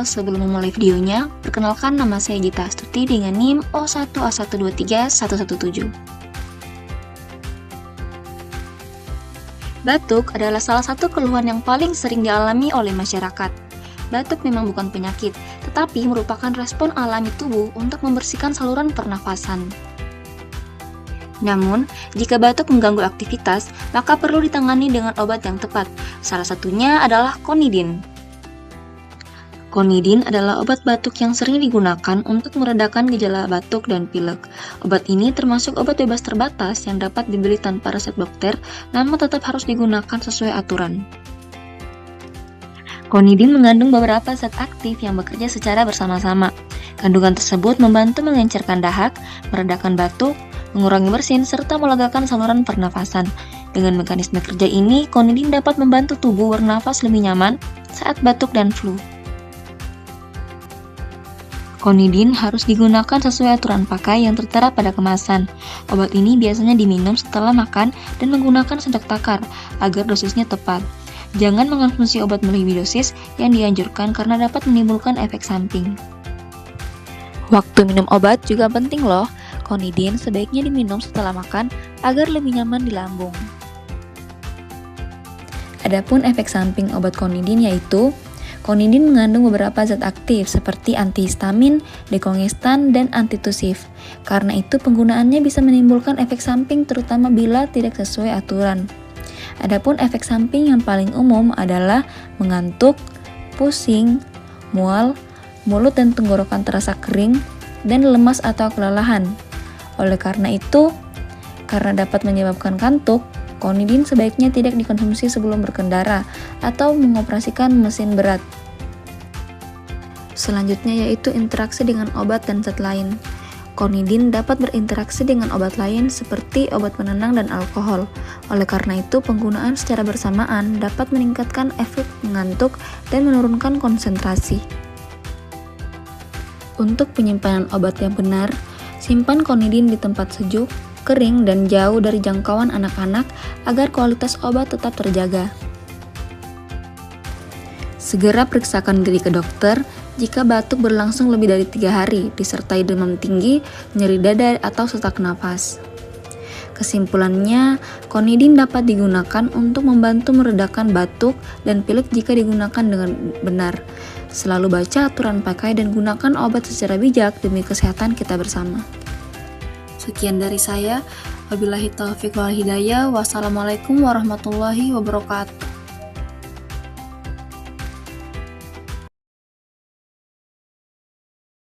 sebelum memulai videonya, perkenalkan nama saya Gita Astuti dengan NIM O1A123117. Batuk adalah salah satu keluhan yang paling sering dialami oleh masyarakat. Batuk memang bukan penyakit, tetapi merupakan respon alami tubuh untuk membersihkan saluran pernafasan. Namun, jika batuk mengganggu aktivitas, maka perlu ditangani dengan obat yang tepat. Salah satunya adalah Konidin. Konidin adalah obat batuk yang sering digunakan untuk meredakan gejala batuk dan pilek. Obat ini termasuk obat bebas terbatas yang dapat dibeli tanpa resep dokter, namun tetap harus digunakan sesuai aturan. Konidin mengandung beberapa zat aktif yang bekerja secara bersama-sama. Kandungan tersebut membantu mengencerkan dahak, meredakan batuk, mengurangi bersin, serta melegakan saluran pernafasan. Dengan mekanisme kerja ini, Konidin dapat membantu tubuh bernafas lebih nyaman saat batuk dan flu. Konidin harus digunakan sesuai aturan pakai yang tertera pada kemasan. Obat ini biasanya diminum setelah makan dan menggunakan sendok takar agar dosisnya tepat. Jangan mengonsumsi obat melebihi dosis yang dianjurkan karena dapat menimbulkan efek samping. Waktu minum obat juga penting loh. Konidin sebaiknya diminum setelah makan agar lebih nyaman di lambung. Adapun efek samping obat Konidin yaitu Konidin mengandung beberapa zat aktif seperti antihistamin, dekongestan, dan antitusif. Karena itu penggunaannya bisa menimbulkan efek samping terutama bila tidak sesuai aturan. Adapun efek samping yang paling umum adalah mengantuk, pusing, mual, mulut dan tenggorokan terasa kering, dan lemas atau kelelahan. Oleh karena itu, karena dapat menyebabkan kantuk, Konidin sebaiknya tidak dikonsumsi sebelum berkendara atau mengoperasikan mesin berat. Selanjutnya yaitu interaksi dengan obat dan zat lain. Konidin dapat berinteraksi dengan obat lain seperti obat penenang dan alkohol. Oleh karena itu, penggunaan secara bersamaan dapat meningkatkan efek mengantuk dan menurunkan konsentrasi. Untuk penyimpanan obat yang benar, simpan Konidin di tempat sejuk, kering, dan jauh dari jangkauan anak-anak agar kualitas obat tetap terjaga. Segera periksakan diri ke dokter jika batuk berlangsung lebih dari 3 hari, disertai demam tinggi, nyeri dada, atau sesak napas. Kesimpulannya, Konidin dapat digunakan untuk membantu meredakan batuk dan pilek jika digunakan dengan benar. Selalu baca aturan pakai dan gunakan obat secara bijak demi kesehatan kita bersama. Sekian dari saya. Wabillahi taufiq wal hidayah. Wassalamualaikum warahmatullahi wabarakatuh.